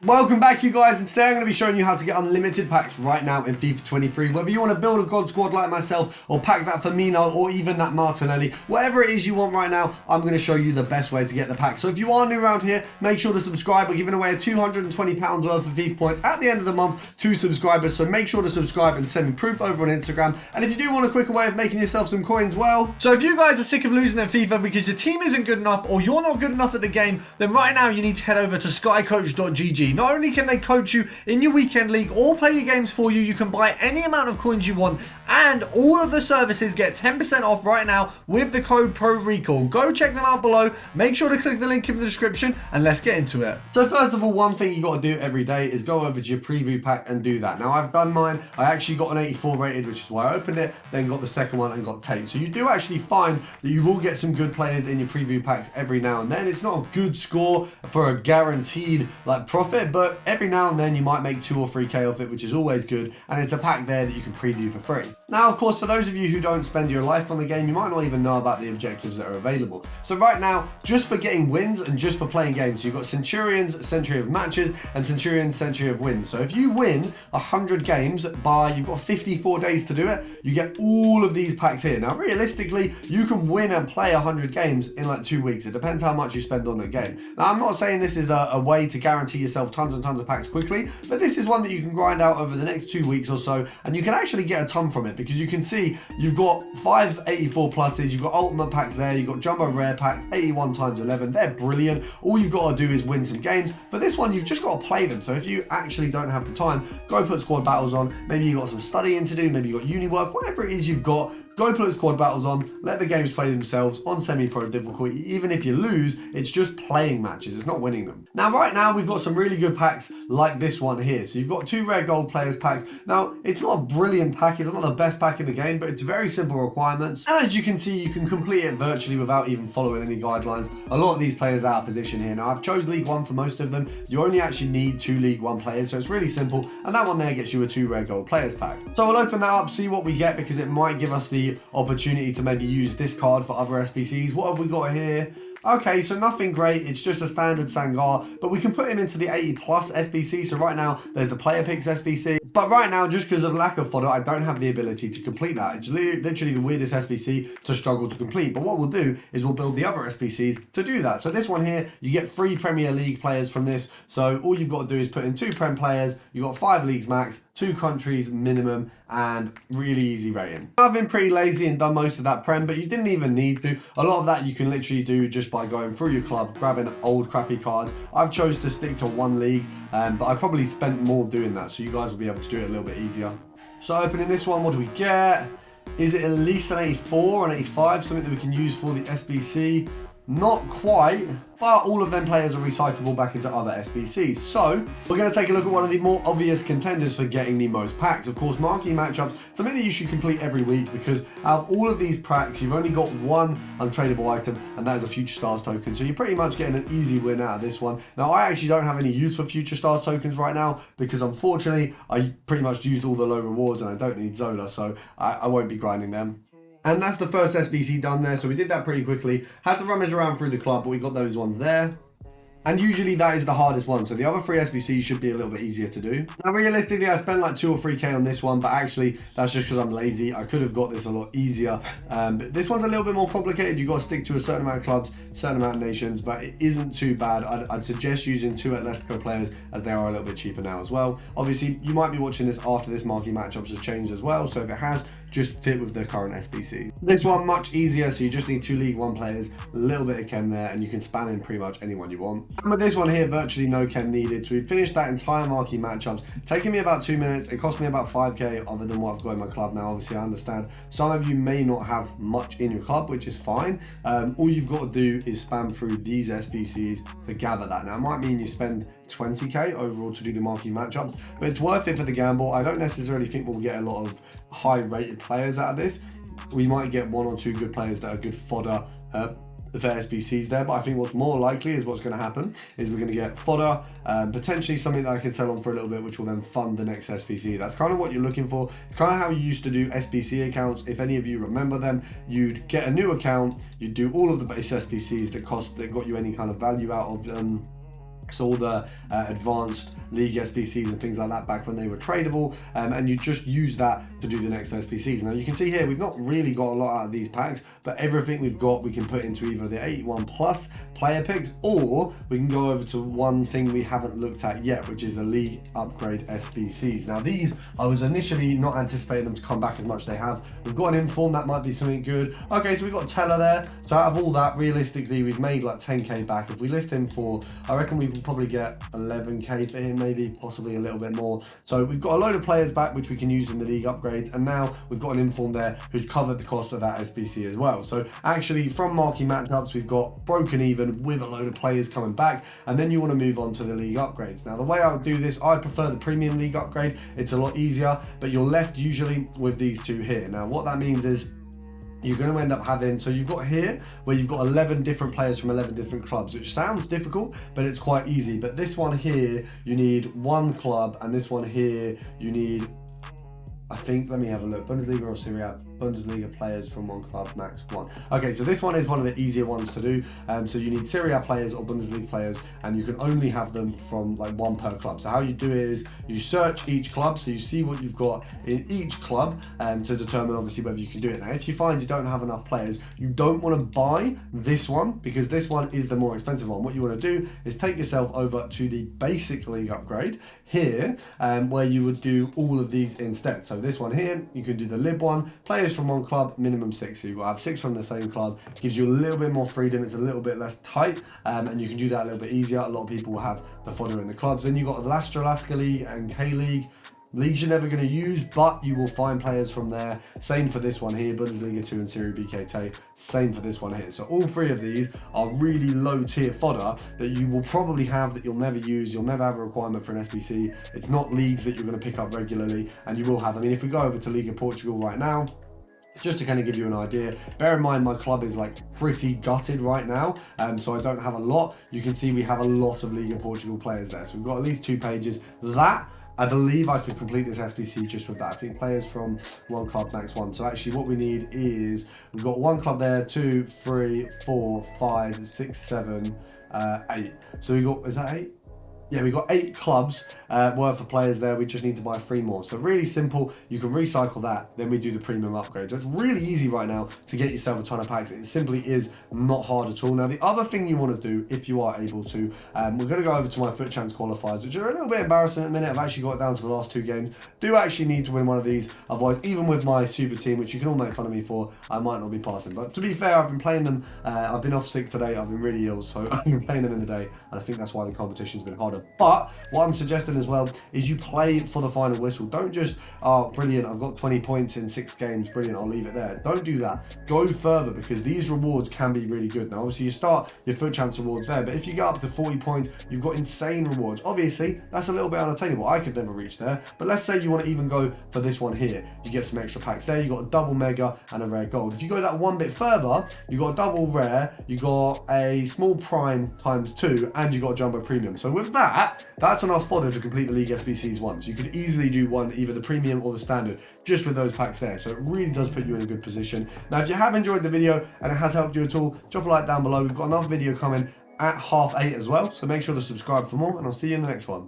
Welcome back, you guys, and today I'm going to be showing you how to get unlimited packs right now in FIFA 23. Whether you want to build a God squad like myself, or pack that Firmino, or even that Martinelli, whatever it is you want right now, I'm going to show you the best way to get the packs. So if you are new around here, make sure to subscribe. We're giving away £220 worth of FIFA points at the end of the month to subscribers, so make sure to subscribe and send me proof over on Instagram. And if you do want a quicker way of making yourself some coins, well, so if you guys are sick of losing at FIFA because your team isn't good enough or you're not good enough at the game, then right now you need to head over to skycoach.gg. Not only can they coach you in your weekend league or play your games for you, you can buy any amount of coins you want, and all of the services get 10% off right now with the code PRORECALL. Go check them out below. Make sure to click the link in the description, and let's get into it. So first of all, one thing you got to do every day is go over to your preview pack and do that. Now I've done mine. I actually got an 84 rated, which is why I opened it, then got the second one and got Tate. So you do actually find that you will get some good players in your preview packs every now and then. It's not a good score for a guaranteed like profit, but every now and then you might make 2 or 3k off it, which is always good, and it's a pack there that you can preview for free. Now of course, for those of you who don't spend your life on the game, you might not even know about the objectives that are available. So right now, just for getting wins and just for playing games, so you've got Centurion's Century of Matches and Centurion's Century of Wins. So if you win 100 games you've got 54 days to do it, you get all of these packs here. Now realistically, you can win and play 100 games in like 2 weeks. It depends how much you spend on the game. Now I'm not saying this is a way to guarantee yourself tons and tons of packs quickly, but this is one that you can grind out over the next 2 weeks or so, and you can actually get a ton from it, because you can see you've got 5 84 pluses, you've got ultimate packs there, you've got jumbo rare packs, 81 times 11. They're brilliant. All you've got to do is win some games, but this one you've just got to play them. So if you actually don't have the time, go put squad battles on. Maybe you've got some studying to do, maybe you've got uni work, whatever it is you've got, go put squad battles on, let the games play themselves on semi-pro difficulty. Even if you lose, it's just playing matches, it's not winning them. Now right now we've got some really good packs like this one here. So you've got 2 rare gold players packs. Now it's not a brilliant pack, it's not the best pack in the game, but it's very simple requirements, and as you can see, you can complete it virtually without even following any guidelines. A lot of these players are out of position here. Now I've chose League 1 for most of them. You only actually need 2 League 1 players, so it's really simple, and that one there gets you a 2 rare gold players pack. So we'll open that up, see what we get, because it might give us the opportunity to maybe use this card for other SBCs. What have we got here? Okay, so nothing great, it's just a standard Sangar, but we can put him into the 80 plus SBC. So right now there's the player picks SBC, but right now, just because of lack of fodder, I don't have the ability to complete that. It's literally the weirdest SBC to struggle to complete. But what we'll do is we'll build the other SBCs to do that. So this one here, you get 3 Premier League players from this. So all you've got to do is put in 2 Prem players, you've got 5 leagues max, 2 countries minimum, and really easy rating. I've been pretty lazy and done most of that Prem, but you didn't even need to. A lot of that you can literally do just by going through your club, grabbing old crappy cards. I've chose to stick to 1 league, but I probably spent more doing that, so you guys will be able to do it a little bit easier. So opening this one, what do we get? Is it at least an 84 or an 85, something that we can use for the SBC? Not quite, but all of them players are recyclable back into other SBCs. So we're going to take a look at one of the more obvious contenders for getting the most packs. Of course, marquee matchups, something that you should complete every week, because out of all of these packs, you've only got 1 untradeable item, and that is a Future Stars token. So you're pretty much getting an easy win out of this one. Now, I actually don't have any use for Future Stars tokens right now, because unfortunately, I pretty much used all the low rewards and I don't need Zola, so I won't be grinding them. And that's the first SBC done there, so we did that pretty quickly. Had to rummage around through the club, but we got those ones there. And usually that is the hardest one, so the other 3 SBCs should be a little bit easier to do. Now realistically, I spent like 2 or 3k on this one, but actually that's just because I'm lazy. I could have got this a lot easier. But this one's a little bit more complicated. You've got to stick to a certain amount of clubs, certain amount of nations, but it isn't too bad. I'd suggest using 2 Atletico players, as they are a little bit cheaper now as well. Obviously, you might be watching this after this marquee matchups has changed as well, so if it has, just fit with the current SBC. This one much easier, so you just need 2 League 1 players, a little bit of chem there, and you can spam in pretty much anyone you want. And with this one here, virtually no chem needed. So we finished that entire marquee matchups, taking me about 2 minutes. It cost me about 5k other than what I've got in my club. Now obviously I understand some of you may not have much in your club, which is fine. All you've got to do is spam through these SBCs to gather that. Now it might mean you spend 20k overall to do the marquee matchups, but it's worth it for the gamble. I don't necessarily think we'll get a lot of high rated players out of this. We might get 1 or 2 good players that are good fodder for SBCs there, but I think what's more likely is what's going to happen is we're going to get fodder, potentially something that I can sell on for a little bit, which will then fund the next SBC. That's kind of what you're looking for. It's kind of how you used to do SBC accounts. If any of you remember them, you'd get a new account, you'd do all of the base SBCs that got you any kind of value out of packs, all the advanced league SBCs and things like that back when they were tradable, and you just use that to do the next SBCs. Now you can see here we've not really got a lot out of these packs, but everything we've got we can put into either the 81 plus player picks, or we can go over to one thing we haven't looked at yet, which is the league upgrade SBCs. Now these, I was initially not anticipating them to come back as much as they have. We've got an inform, that might be something good. Okay, so we've got a teller there. So out of all that, realistically, we've made like 10k back. If we list him for, I reckon we can probably get 11k for him, maybe possibly a little bit more. So we've got a load of players back which we can use in the league upgrades, and now we've got an inform there who's covered the cost of that SBC as well. So actually from marquee matchups, we've got broken even with a load of players coming back, and then you want to move on to the league upgrades. Now the way I would do this, I prefer the premium league upgrade. It's a lot easier, but you're left usually with these two here. Now what that means is you're going to end up having, so you've got here where you've got 11 different players from 11 different clubs, which sounds difficult, but it's quite easy. But this one here, you need one club, and this one here, you need, I think, let me have a look, Bundesliga or Serie A? Bundesliga players from one club, max one. Okay, so this one is one of the easier ones to do. So you need Serie A players or Bundesliga players, and you can only have them from like one per club. So how you do it is you search each club, so you see what you've got in each club, to determine obviously whether you can do it. Now, if you find you don't have enough players, you don't want to buy this one, because this one is the more expensive one. What you want to do is take yourself over to the basic league upgrade here, where you would do all of these instead. So this one here, you can do the lib one, players from one club, minimum 6. So you've got to have 6 from the same club. Gives you a little bit more freedom. It's a little bit less tight, and you can do that a little bit easier. A lot of people will have the fodder in the clubs. Then you've got the Alaska League and K-League. Leagues you're never going to use, but you will find players from there. Same for this one here, Bundesliga 2 and Serie B KT. Same for this one here. So all three of these are really low tier fodder that you will probably have that you'll never use. You'll never have a requirement for an SBC. It's not leagues that you're going to pick up regularly, and you will have. I mean, if we go over to Liga Portugal right now, just to kind of give you an idea, bear in mind my club is like pretty gutted right now, so I don't have a lot. You can see we have a lot of Liga Portugal players there. So we've got at least 2 pages. That, I believe I could complete this SBC just with that. I think players from one club, max 1. So actually what we need is, we've got 1 club there, 2, 3, 4, 5, 6, 7, 8. So we got, is that 8? Yeah, we've got 8 clubs worth of players there. We just need to buy 3 more. So really simple. You can recycle that. Then we do the premium upgrade. So it's really easy right now to get yourself a ton of packs. It simply is not hard at all. Now, the other thing you want to do, if you are able to, we're going to go over to my Foot Champs qualifiers, which are a little bit embarrassing at the minute. I've actually got it down to the last 2 games. Do actually need to win one of these. Otherwise, even with my super team, which you can all make fun of me for, I might not be passing. But to be fair, I've been playing them. I've been off sick today. I've been really ill, so I've been playing them in the day. And I think that's why the competition's been harder. But what I'm suggesting as well is you play for the final whistle. Don't just, oh, brilliant, I've got 20 points in 6 games, brilliant, I'll leave it there. Don't do that. Go further, because these rewards can be really good. Now, obviously, you start your Foot Champs rewards there, but if you get up to 40 points, you've got insane rewards. Obviously, that's a little bit unattainable. I could never reach there, but let's say you want to even go for this one here. You get some extra packs there. You got a double mega and a rare gold. If you go that one bit further, you got a double rare, you got a small prime ×2, and you got a jumbo premium. So with that, that's enough fodder to complete the League SBCs once. You could easily do one, either the premium or the standard, just with those packs there. So it really does put you in a good position. Now, if you have enjoyed the video and it has helped you at all, drop a like down below. We've got another video coming at 8:30 as well, so make sure to subscribe for more, and I'll see you in the next one.